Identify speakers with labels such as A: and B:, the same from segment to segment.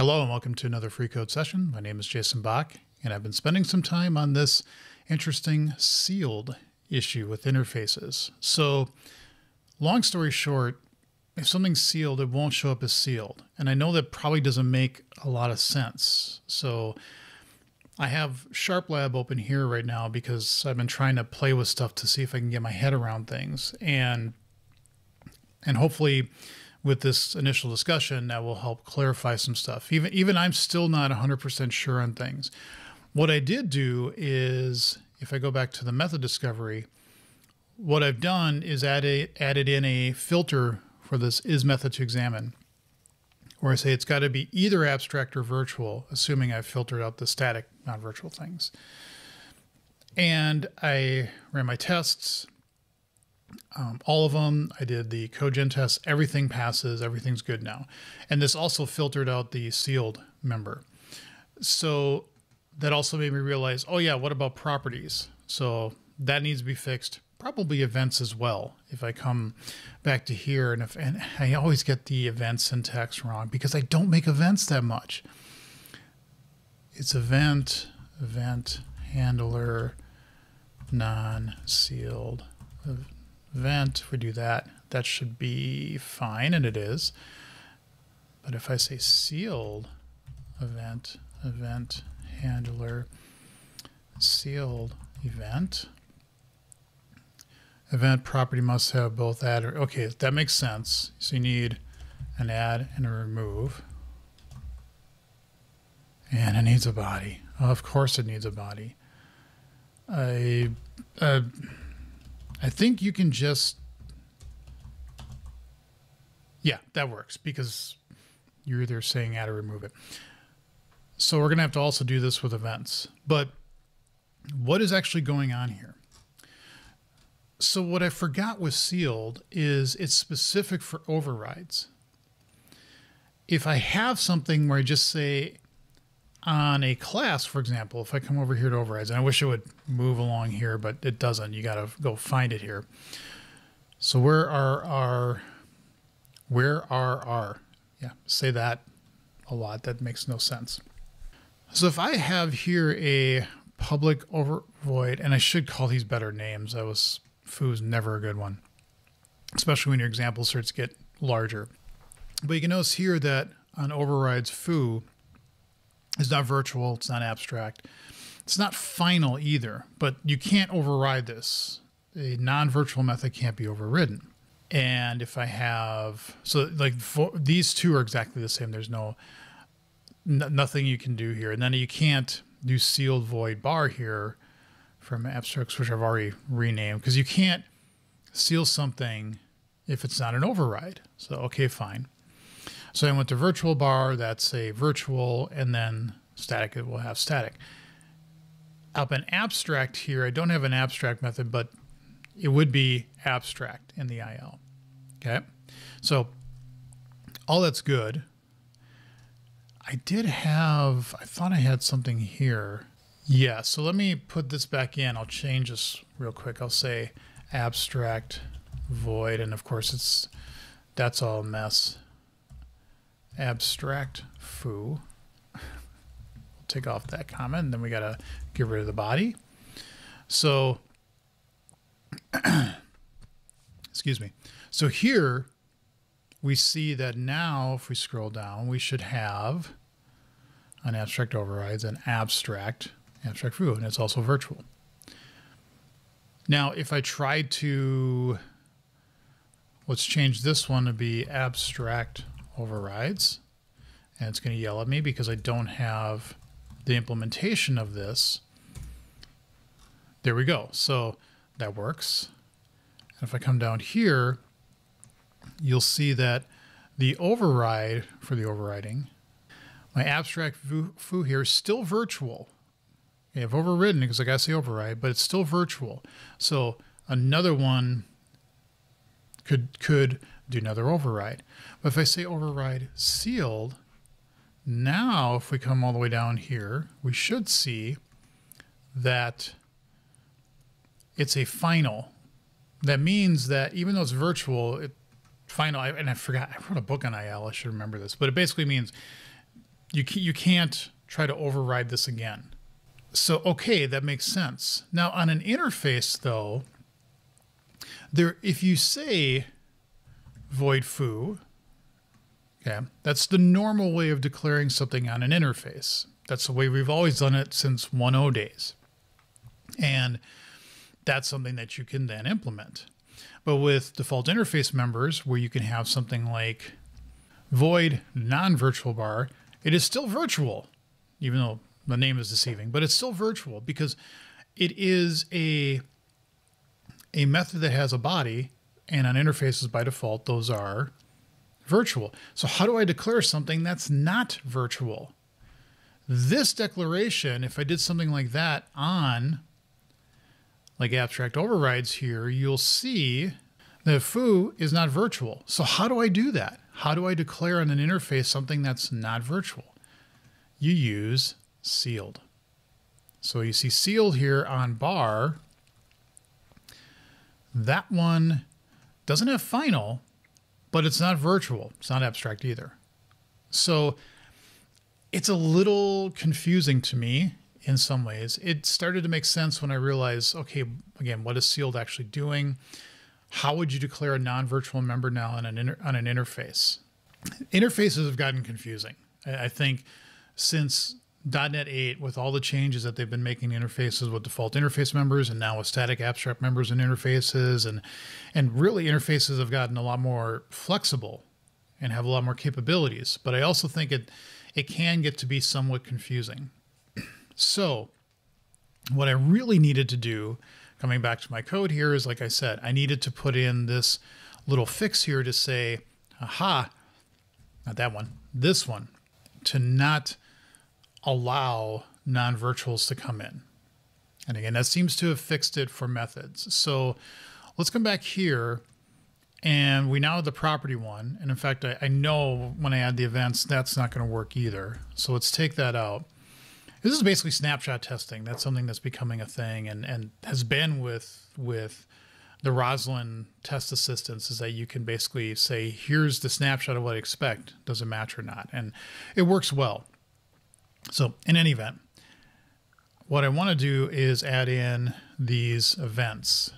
A: Hello and welcome to another free code session. My name is Jason Bach, and I've been spending some time on this interesting sealed issue with interfaces. So long story short, if something's sealed, it won't show up as sealed. And I know that probably doesn't make a lot of sense. So I have SharpLab open here right now because I've been trying to play with stuff to see if I can get my head around things. And hopefully with this initial discussion, that will help clarify some stuff. Even I'm still not 100% sure on things. What I did do is, if I go back to the method discovery, what I've done is added in a filter for this isMethodToExamine, where I say it's got to be either abstract or virtual, assuming I've filtered out the static non-virtual things. And I ran my tests. All of them. I did the CodeGen tests. Everything passes. Everything's good now. And this also filtered out the sealed member. So that also made me realize, oh yeah, what about properties? So that needs to be fixed. Probably events as well. If I come back to here, and I always get the event syntax wrong because I don't make events that much. It's event handler, non-sealed event. If we do that, that should be fine, and it is. But if I say sealed event handler, sealed event property must have both add or, okay, that makes sense. So you need an add and a remove. And it needs a body. Of course it needs a body. I think you can just, yeah, that works because you're either saying add or remove it. So we're going to have to also do this with events. But what is actually going on here? So what I forgot with sealed is it's specific for overrides. If I have something where I just say on a class, for example, if I come over here to overrides, and I wish it would move along here, but it doesn't. You got to go find it here. So where are our, yeah, say that a lot. That makes no sense. So if I have here a public void, and I should call these better names. Foo's never a good one, especially when your example starts to get larger. But you can notice here that on overrides foo, it's not virtual, it's not abstract, it's not final either, but you can't override this. A non-virtual method can't be overridden. And if I have, so like these two are exactly the same. There's nothing you can do here. And then you can't do sealed void bar here from abstracts, which I've already renamed, because you can't seal something if it's not an override. So, okay, fine. So I went to virtual bar, that's a virtual, and then static, it will have static. Up in abstract here, I don't have an abstract method, but it would be abstract in the IL. Okay, so all that's good. I thought I had something here. Yeah, so let me put this back in. I'll change this real quick. I'll say abstract void, and of course that's all a mess. Abstract foo. We'll take off that comment, and then we gotta get rid of the body. So, excuse me. So here we see that now, if we scroll down, we should have an abstract overrides, an abstract foo, and it's also virtual. Now, if I tried to, let's change this one to be abstract overrides, and it's going to yell at me because I don't have the implementation of this. There we go. So that works. And if I come down here, you'll see that the override for the overriding, my abstract foo here is still virtual. Okay, I've overridden because I got to say override, but it's still virtual. So another one could do another override. But if I say override sealed, now if we come all the way down here, we should see that it's a final. That means that even though it's virtual, final, and I forgot, I wrote a book on IL, I should remember this, but it basically means You can't try to override this again. So, okay, that makes sense. Now on an interface though, if you say void foo, okay, that's the normal way of declaring something on an interface. That's the way we've always done it since 1.0 days. And that's something that you can then implement. But with default interface members, where you can have something like void non-virtual bar, it is still virtual, even though the name is deceiving, but it's still virtual because it is a method that has a body, and on interfaces by default, those are virtual. So how do I declare something that's not virtual? This declaration, if I did something like that on like abstract overrides here, you'll see that foo is not virtual. So how do I do that? How do I declare on an interface something that's not virtual? You use sealed. So you see sealed here on bar. That one doesn't have final, but it's not virtual. It's not abstract either. So it's a little confusing to me in some ways. It started to make sense when I realized, okay, again, what is sealed actually doing? How would you declare a non-virtual member now on an interface? Interfaces have gotten confusing. I think since .NET 8, with all the changes that they've been making interfaces with default interface members and now with static abstract members and interfaces, and really interfaces have gotten a lot more flexible and have a lot more capabilities. But I also think it can get to be somewhat confusing. So what I really needed to do, coming back to my code here, is, like I said, I needed to put in this little fix here to say, aha, not that one, this one, to not allow non-virtuals to come in. And again, that seems to have fixed it for methods. So let's come back here, and we now have the property one. And in fact, I know when I add the events, that's not going to work either. So let's take that out. This is basically snapshot testing. That's something that's becoming a thing and has been with the Roslyn test assistants, is that you can basically say, here's the snapshot of what I expect. Does it match or not? And it works well. So in any event, what I want to do is add in these events.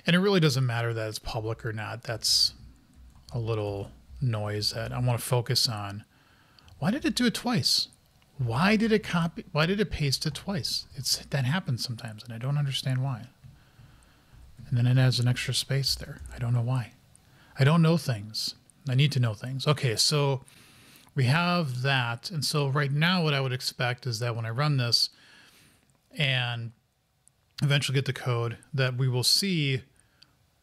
A: And it really doesn't matter that it's public or not. That's a little noise that I want to focus on. Why did it do it twice? Why did it copy? Why did it paste it twice? That happens sometimes, and I don't understand why. And then it adds an extra space there. I don't know why. I don't know things. I need to know things. Okay, so we have that. And so right now what I would expect is that when I run this and eventually get the code, that we will see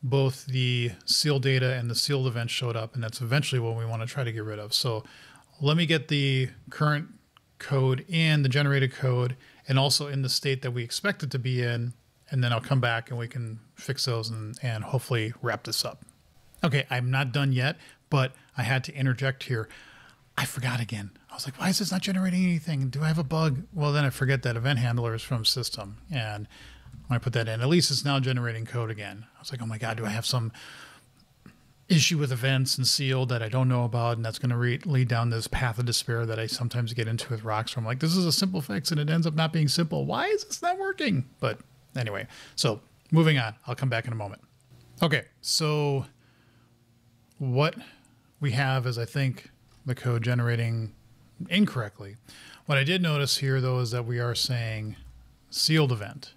A: both the sealed data and the sealed event showed up, and that's eventually what we want to try to get rid of. So let me get the current code in, the generated code, and also in the state that we expect it to be in, and then I'll come back and we can fix those and hopefully wrap this up. Okay, I'm not done yet, but I had to interject here. I forgot again. I was like, why is this not generating anything? Do I have a bug? Well, then I forget that event handler is from system. And when I put that in, at least it's now generating code again. I was like, oh my God, do I have some issue with events and sealed that I don't know about? And that's going to lead down this path of despair that I sometimes get into with rocks. I'm like, this is a simple fix and it ends up not being simple. Why is this not working? But anyway, so moving on, I'll come back in a moment. Okay, so what we have is, I think, the code generating incorrectly. What I did notice here, though, is that we are saying sealed event.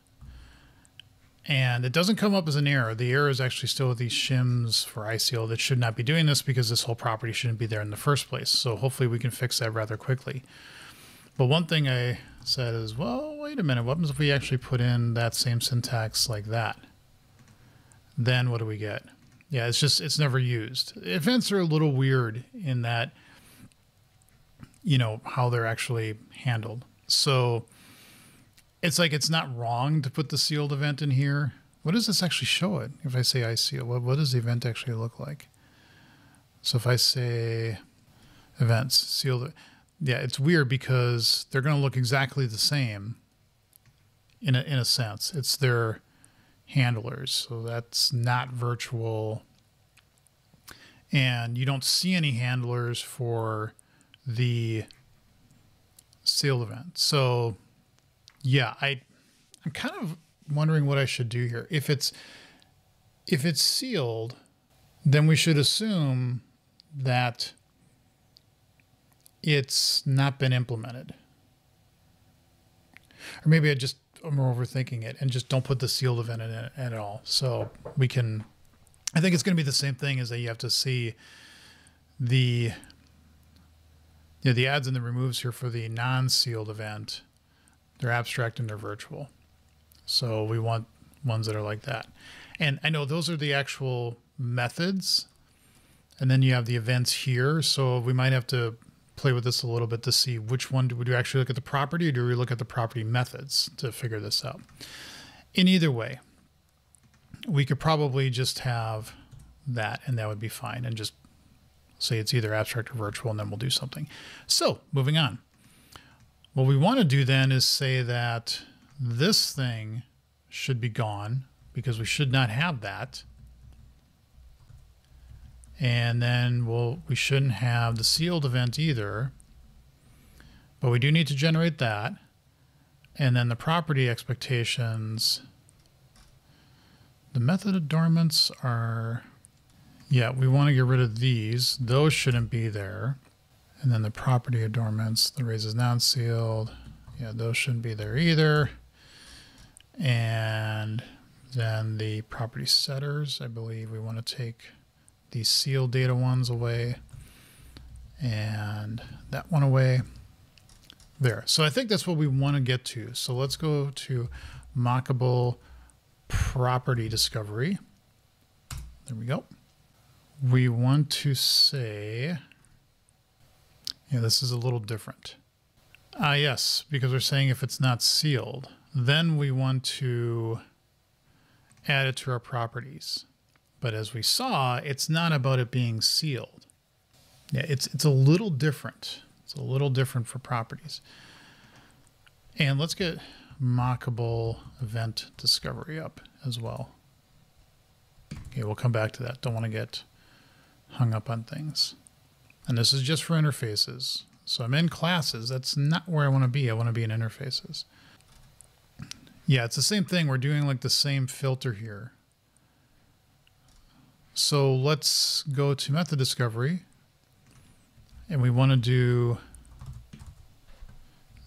A: And it doesn't come up as an error. The error is actually still with these shims for IsSealed. It should not be doing this because this whole property shouldn't be there in the first place. So hopefully we can fix that rather quickly. But one thing I said is, well, wait a minute. What happens if we actually put in that same syntax like that? Then what do we get? Yeah, it's never used. Events are a little weird in that, you know, how they're actually handled. So it's like, it's not wrong to put the sealed event in here. What does this actually show it? If I say IsSealed, what does the event actually look like? So if I say events, sealed, yeah, it's weird because they're going to look exactly the same in a sense. It's their handlers. So that's not virtual. And you don't see any handlers for the sealed event. So yeah, I'm kind of wondering what I should do here. If it's sealed, then we should assume that it's not been implemented. Or maybe I'm overthinking it and just don't put the sealed event in it at all. So we can, I think it's going to be the same thing, as that you have to see the adds and the removes here for the non-sealed event. They're abstract and they're virtual. So we want ones that are like that. And I know those are the actual methods. And then you have the events here. So we might have to play with this a little bit to see which one do we actually look at the property, or do we look at the property methods to figure this out? In either way, we could probably just have that, and that would be fine, and just say it's either abstract or virtual, and then we'll do something. So moving on. What we want to do then is say that this thing should be gone because we should not have that. And then we shouldn't have the sealed event either, but we do need to generate that. And then the property expectations, the method adornments are, yeah, we want to get rid of these. Those shouldn't be there. And then the property adornments, the raise is non-sealed. Yeah, those shouldn't be there either. And then the property setters, I believe we want to take these sealed data ones away and that one away there. So I think that's what we want to get to. So let's go to mockable property discovery. There we go. We want to say, yeah, this is a little different. Yes, because we're saying if it's not sealed, then we want to add it to our properties. But as we saw, it's not about it being sealed. Yeah, it's a little different. It's a little different for properties. And let's get mockable event discovery up as well. Okay, we'll come back to that. Don't want to get hung up on things. And this is just for interfaces. So I'm in classes. That's not where I want to be. I want to be in interfaces. Yeah, it's the same thing. We're doing like the same filter here. So let's go to method discovery, and we want to do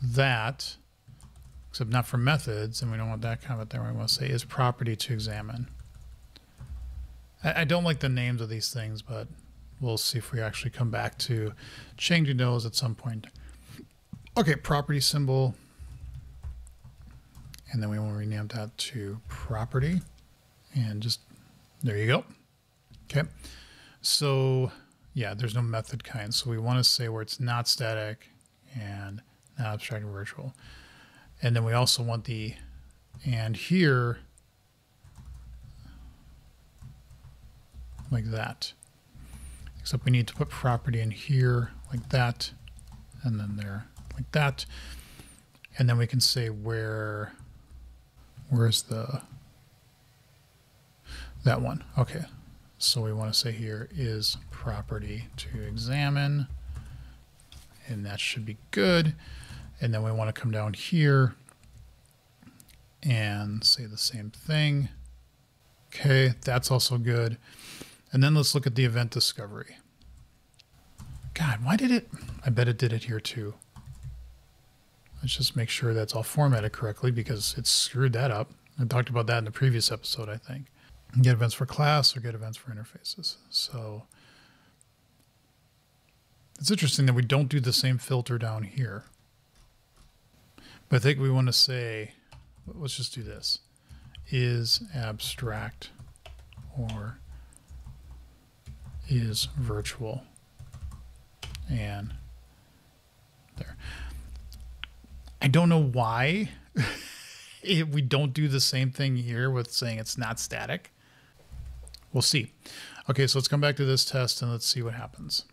A: that, except not for methods, and we don't want that comment there. We want to say is property to examine. I don't like the names of these things, but we'll see if we actually come back to changing those at some point. Okay, property symbol, and then we want to rename that to property, and just there you go. Okay, so yeah, there's no method kind. So we want to say where it's not static and not abstract or virtual. And then we also want the and here like that. Except we need to put property in here like that, and then there like that. And then we can say where's that one. Okay. So we want to say here is property to examine, and that should be good. And then we want to come down here and say the same thing. Okay, that's also good. And then let's look at the event discovery. God, why did it? I bet it did it here too. Let's just make sure that's all formatted correctly because it screwed that up. I talked about that in the previous episode, I think. Get events for class or get events for interfaces. So it's interesting that we don't do the same filter down here. But I think we want to say, let's just do this. Is abstract or is virtual. And there. I don't know why we don't do the same thing here with saying it's not static. We'll see. Okay, so let's come back to this test and let's see what happens.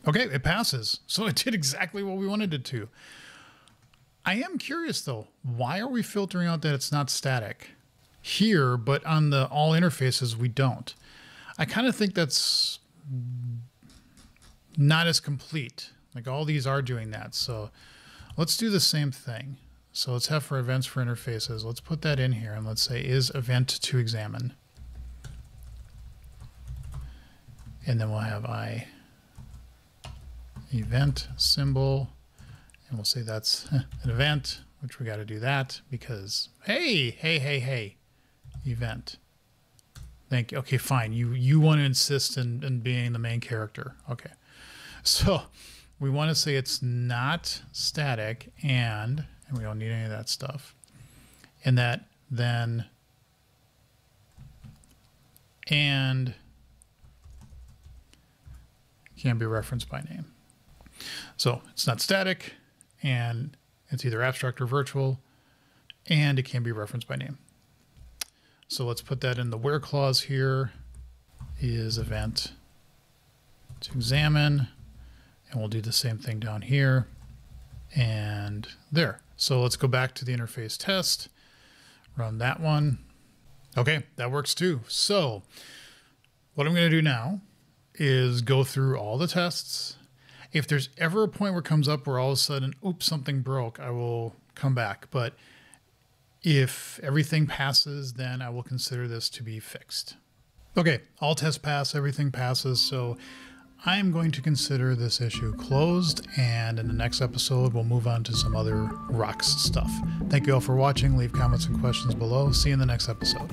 A: Okay, it passes. So it did exactly what we wanted it to. I am curious though, why are we filtering out that it's not static here, but on the all interfaces we don't? I kind of think that's not as complete. Like all these are doing that. So let's do the same thing. So let's have for events for interfaces. Let's put that in here and let's say is event to examine. And then we'll have I event symbol. And we'll say that's an event, which we got to do that because, hey, event. Thank you. Okay, fine. You want to insist in being the main character. Okay. So we want to say it's not static and we don't need any of that stuff. And that then and can be referenced by name. So it's not static and it's either abstract or virtual and it can be referenced by name. So let's put that in the where clause here is event to examine, and we'll do the same thing down here and there. So let's go back to the interface test, run that one. Okay, that works too. So what I'm going to do now is go through all the tests. If there's ever a point where it comes up where all of a sudden, oops, something broke, I will come back. But if everything passes, then I will consider this to be fixed. Okay, all tests pass, everything passes. So I'm going to consider this issue closed. And in the next episode, we'll move on to some other rocks stuff. Thank you all for watching. Leave comments and questions below. See you in the next episode.